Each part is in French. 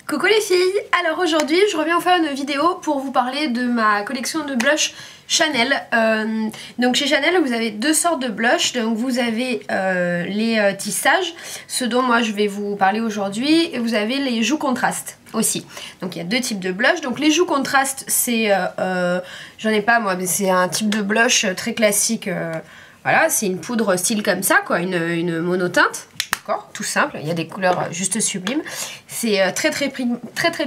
Coucou les filles, alors aujourd'hui je reviens faire une vidéo pour vous parler de ma collection de blush Chanel. Donc chez Chanel vous avez deux sortes de blush, donc vous avez les tissages, ce dont moi je vais vous parler aujourd'hui, et vous avez les joues contrastes aussi. Donc il y a deux types de blush, donc les joues contrastes c'est, j'en ai pas moi, mais c'est un type de blush très classique, voilà, c'est une poudre style comme ça quoi, une monoteinte. Tout simple, il y a des couleurs juste sublimes. C'est très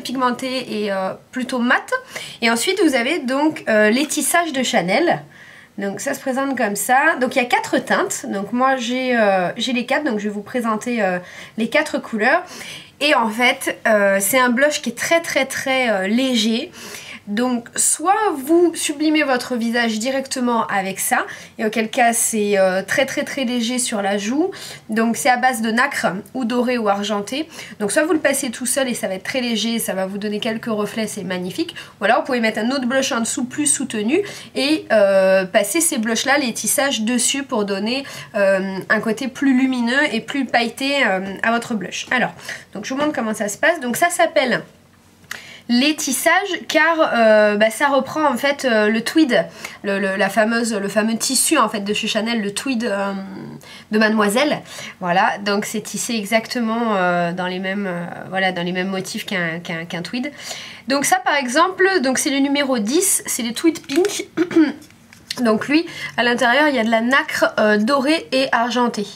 pigmenté et plutôt mat. Et ensuite vous avez donc les tissages de Chanel. Donc ça se présente comme ça. Donc il y a 4 teintes. Donc moi j'ai les 4, donc je vais vous présenter les 4 couleurs. Et en fait c'est un blush qui est très léger. Donc soit vous sublimez votre visage directement avec ça, et auquel cas c'est très léger sur la joue, donc c'est à base de nacre ou doré ou argenté, donc soit vous le passez tout seul et ça va être très léger, ça va vous donner quelques reflets, c'est magnifique, ou alors vous pouvez mettre un autre blush en dessous plus soutenu et passer ces blushs là, les tissages dessus pour donner un côté plus lumineux et plus pailleté à votre blush. Alors, donc je vous montre comment ça se passe. Donc ça s'appelle les tissages car ça reprend en fait le tweed, le fameux tissu en fait de chez Chanel, le tweed de Mademoiselle. Voilà, donc c'est tissé exactement dans les mêmes motifs qu'un tweed. Donc ça par exemple, donc c'est le numéro 10, c'est les tweed pink. Donc lui, à l'intérieur il y a de la nacre dorée et argentée.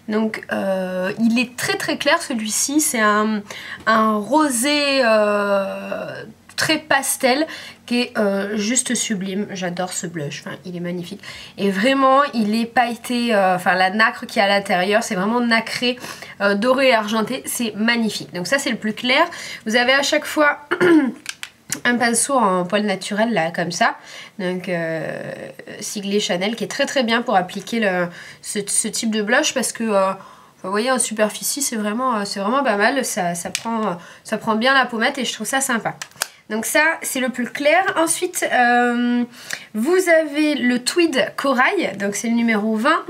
Donc il est très clair celui-ci, c'est un rosé très pastel qui est juste sublime. J'adore ce blush, enfin, il est magnifique. Et vraiment il est pailleté, enfin la nacre qui est à l'intérieur, c'est vraiment nacré, doré et argenté, c'est magnifique. Donc ça c'est le plus clair. Vous avez à chaque fois un pinceau en poil naturel là comme ça, donc siglé Chanel, qui est très bien pour appliquer ce type de blush, parce que vous voyez en superficie c'est vraiment pas mal, ça prend bien la pommette et je trouve ça sympa. Donc ça c'est le plus clair. Ensuite vous avez le tweed corail, donc c'est le numéro 20.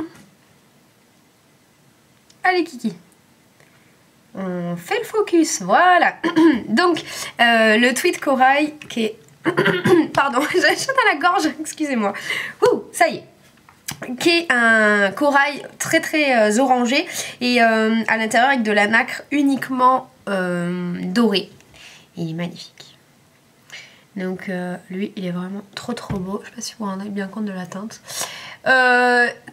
Allez Kiki, on fait le focus, voilà. Donc le tweed corail qui est pardon, j'ai la chatte à la gorge, excusez-moi. Ça y est, qui est un corail très orangé et à l'intérieur avec de la nacre uniquement dorée. Il est magnifique. Donc lui il est vraiment trop beau. Je sais pas si vous vous rendez bien compte de la teinte.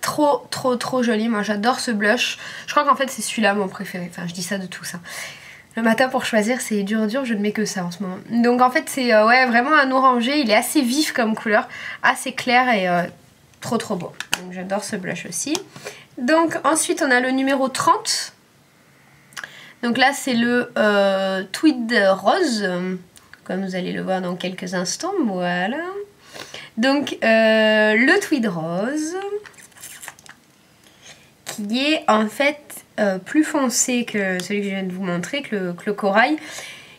Trop joli, moi j'adore ce blush. Je crois qu'en fait c'est celui-là mon préféré, enfin je dis ça de tout ça. Le matin pour choisir c'est dur, je ne mets que ça en ce moment. Donc en fait c'est ouais, vraiment un orangé, il est assez vif comme couleur, assez clair et trop beau. Donc j'adore ce blush aussi. Donc ensuite on a le numéro 30. Donc là c'est le tweed rose, comme vous allez le voir dans quelques instants, voilà. Donc le tweed rose qui est en fait plus foncé que celui que je viens de vous montrer, que le corail,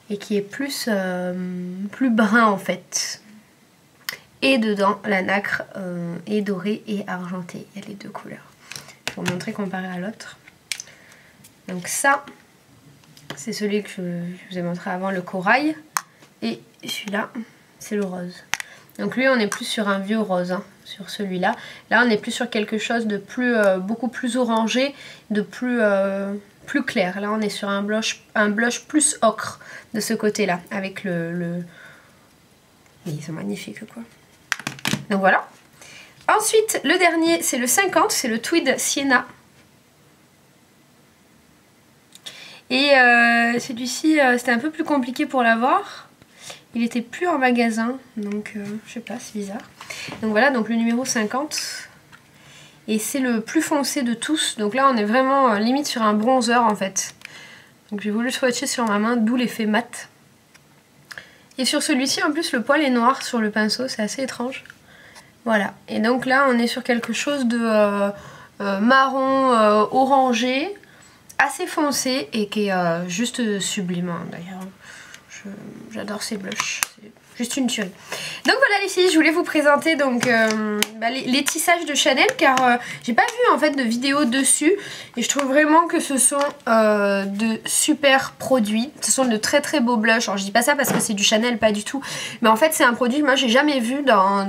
et qui est plus brun en fait. Et dedans la nacre est dorée et argentée, il y a les deux couleurs. Je vais vous montrer comparé à l'autre. Donc ça c'est celui que je vous ai montré avant, le corail, et celui-là c'est le rose. Donc lui on est plus sur un vieux rose, hein, sur celui-là. Là on est plus sur quelque chose de plus beaucoup plus orangé, de plus clair. Là on est sur un blush plus ocre de ce côté-là, avec le... Mais ils sont magnifiques quoi. Donc voilà. Ensuite le dernier c'est le 50, c'est le tweed sienna. Et celui-ci c'était un peu plus compliqué pour l'avoir. Il était plus en magasin, donc je sais pas, c'est bizarre. Donc voilà, donc le numéro 50. Et c'est le plus foncé de tous. Donc là on est vraiment limite sur un bronzer en fait. Donc j'ai voulu le swatcher sur ma main, d'où l'effet mat. Et sur celui-ci en plus le poil est noir sur le pinceau, c'est assez étrange. Voilà, et donc là on est sur quelque chose de marron orangé, assez foncé et qui est juste sublime d'ailleurs. j'adore ces blushs. Juste une tuerie. Donc voilà les filles, je voulais vous présenter donc les tissages de Chanel car j'ai pas vu en fait de vidéo dessus et je trouve vraiment que ce sont de super produits. Ce sont de très très beaux blushs. Alors je dis pas ça parce que c'est du Chanel, pas du tout. Mais en fait c'est un produit que moi j'ai jamais vu dans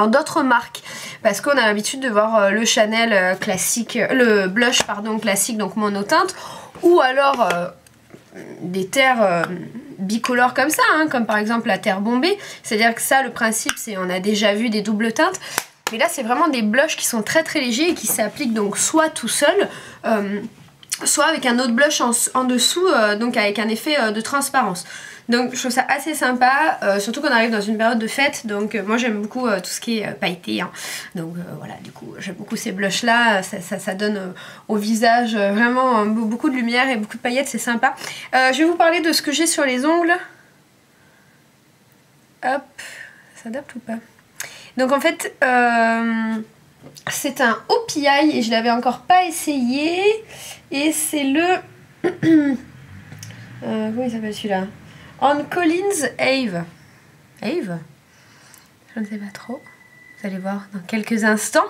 d'autres marques parce qu'on a l'habitude de voir le Chanel classique, le blush pardon classique donc monoteinte ou alors des terres bicolores comme ça, hein, comme par exemple la terre bombée. C'est-à-dire que ça, le principe, c'est on a déjà vu des doubles teintes. Mais là, c'est vraiment des blushs qui sont très très légers et qui s'appliquent donc soit tout seul, soit avec un autre blush en dessous, donc avec un effet de transparence. Donc je trouve ça assez sympa, surtout qu'on arrive dans une période de fête, donc moi j'aime beaucoup tout ce qui est pailleté, hein. Donc voilà, du coup j'aime beaucoup ces blushs là, ça donne au visage vraiment beaucoup de lumière et beaucoup de paillettes, c'est sympa. Je vais vous parler de ce que j'ai sur les ongles. Hop, ça s'adapte ou pas? Donc en fait c'est un OPI et je l'avais encore pas essayé, et c'est le... comment il s'appelle celui-là? On Collins Ave. Ave? Je ne sais pas trop. Vous allez voir dans quelques instants.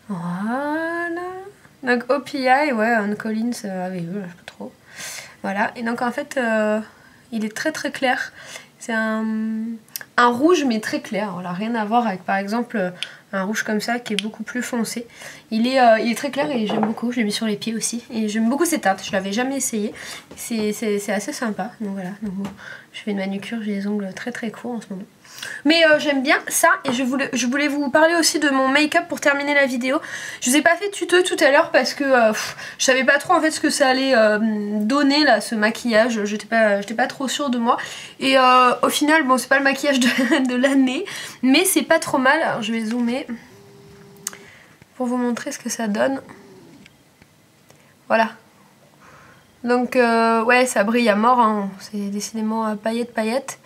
Voilà. Donc OPI, ouais, On Collins Ave, je sais pas trop. Voilà. Et donc en fait, il est très très clair. C'est un rouge mais très clair. Alors, rien à voir avec par exemple un rouge comme ça qui est beaucoup plus foncé. Il est très clair et j'aime beaucoup. Je l'ai mis sur les pieds aussi. Et j'aime beaucoup ces teintes. Je l'avais jamais essayé. C'est assez sympa. Donc voilà. Donc, bon, je fais une manucure. J'ai les ongles très très courts en ce moment. Mais j'aime bien ça. Et je voulais vous parler aussi de mon make-up pour terminer la vidéo. Je vous ai pas fait de tuto tout à l'heure parce que je savais pas trop en fait ce que ça allait donner là, ce maquillage. J'étais pas trop sûre de moi. Et au final, bon, c'est pas le maquillage de l'année, mais c'est pas trop mal. Alors je vais zoomer pour vous montrer ce que ça donne. Voilà. Donc ouais, ça brille à mort, hein. C'est décidément paillettes.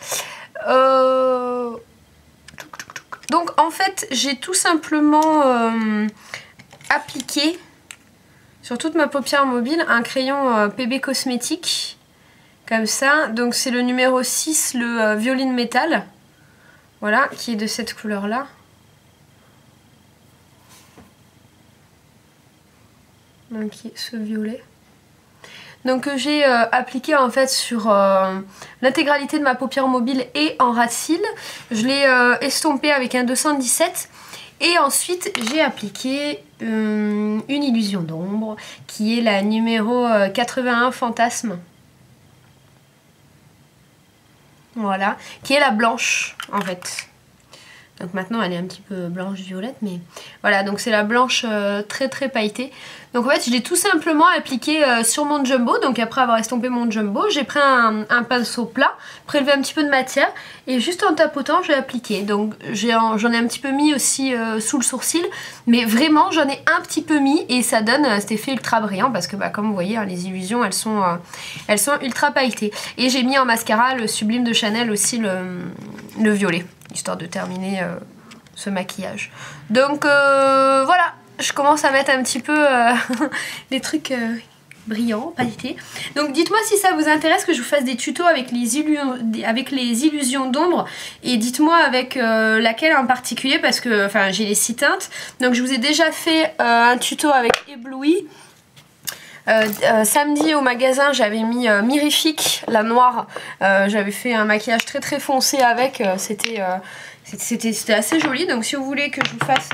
Donc en fait j'ai tout simplement appliqué sur toute ma paupière mobile un crayon PB Cosmétique comme ça. Donc c'est le numéro 6, le Violine Métal, voilà, qui est de cette couleur là. Donc ce violet. Donc j'ai appliqué en fait sur l'intégralité de ma paupière mobile et en ras de cils. Je l'ai estompé avec un 217 et ensuite j'ai appliqué une illusion d'ombre qui est la numéro 81 Fantasme. Voilà, qui est la blanche en fait. Donc maintenant elle est un petit peu blanche-violette, mais voilà, donc c'est la blanche très très pailletée. Donc en fait je l'ai tout simplement appliqué sur mon jumbo. Donc après avoir estompé mon jumbo, j'ai pris un pinceau plat, prélevé un petit peu de matière et juste en tapotant j'ai appliqué. Donc j'en ai un petit peu mis aussi sous le sourcil, mais vraiment j'en ai un petit peu mis et ça donne cet effet ultra brillant parce que bah, comme vous voyez hein, les illusions elles sont ultra pailletées. Et j'ai mis en mascara le Sublime de Chanel aussi, le violet, histoire de terminer ce maquillage. Donc voilà, je commence à mettre un petit peu des trucs brillants, pailletés. Donc dites-moi si ça vous intéresse que je vous fasse des tutos avec les illusions d'ombre, et dites-moi avec laquelle en particulier parce que enfin j'ai les 6 teintes. Donc je vous ai déjà fait un tuto avec Ébloui. Samedi au magasin j'avais mis Mirifique, la noire. J'avais fait un maquillage très très foncé avec, c'était assez joli. Donc si vous voulez que je vous fasse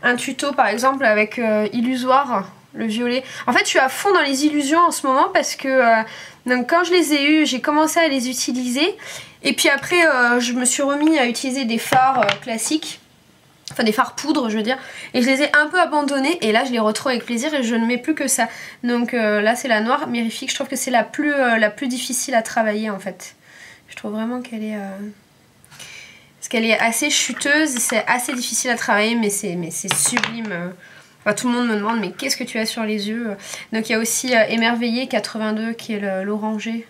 un tuto par exemple avec Illusoire, le violet. En fait je suis à fond dans les illusions en ce moment parce que donc, quand je les ai eues j'ai commencé à les utiliser. Et puis après je me suis remis à utiliser des fards classiques. Enfin des fards poudre je veux dire, et je les ai un peu abandonnés et là je les retrouve avec plaisir et je ne mets plus que ça. Donc là c'est la noire Mirifique, je trouve que c'est la plus difficile à travailler en fait. Je trouve vraiment qu'elle est parce qu'elle est assez chuteuse, c'est assez difficile à travailler mais c'est sublime. Enfin, tout le monde me demande mais qu'est-ce que tu as sur les yeux. Donc il y a aussi Émerveillé 82 qui est l'orangé.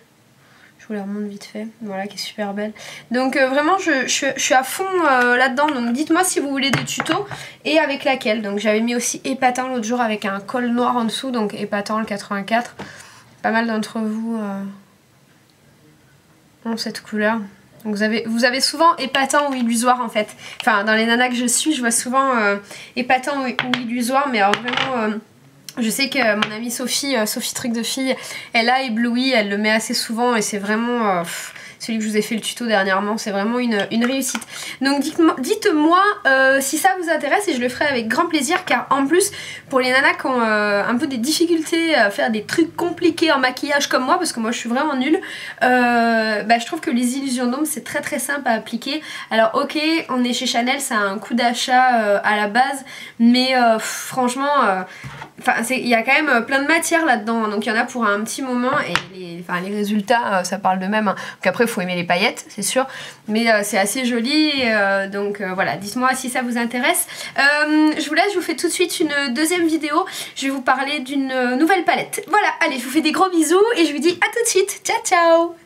Je vous la remonte vite fait, voilà, qui est super belle. Donc vraiment je suis à fond là-dedans, donc dites-moi si vous voulez des tutos et avec laquelle. Donc j'avais mis aussi Épatant l'autre jour avec un col noir en dessous, donc Épatant le 84. Pas mal d'entre vous dans cette couleur. Donc vous avez souvent épatant ou illusoire en fait. Enfin dans les nanas que je suis, je vois souvent épatant ou illusoire, mais alors vraiment je sais que mon amie Sophie Truc de Fille, elle a ébloui, elle le met assez souvent et c'est vraiment... celui que je vous ai fait le tuto dernièrement, c'est vraiment une réussite. Donc dites-moi si ça vous intéresse et je le ferai avec grand plaisir, car en plus pour les nanas qui ont un peu des difficultés à faire des trucs compliqués en maquillage comme moi, parce que moi je suis vraiment nulle, je trouve que les illusions d'ombre c'est très simple à appliquer. Alors ok, on est chez Chanel, ça a un coût d'achat à la base, mais franchement... il y a quand même plein de matière là-dedans, donc il y en a pour un petit moment et les résultats ça parle d'eux-mêmes. Donc après il faut aimer les paillettes, c'est sûr, mais c'est assez joli, donc voilà, dites-moi si ça vous intéresse. Je vous laisse, je vous fais tout de suite une deuxième vidéo, je vais vous parler d'une nouvelle palette. Voilà, allez, je vous fais des gros bisous et je vous dis à tout de suite, ciao ciao.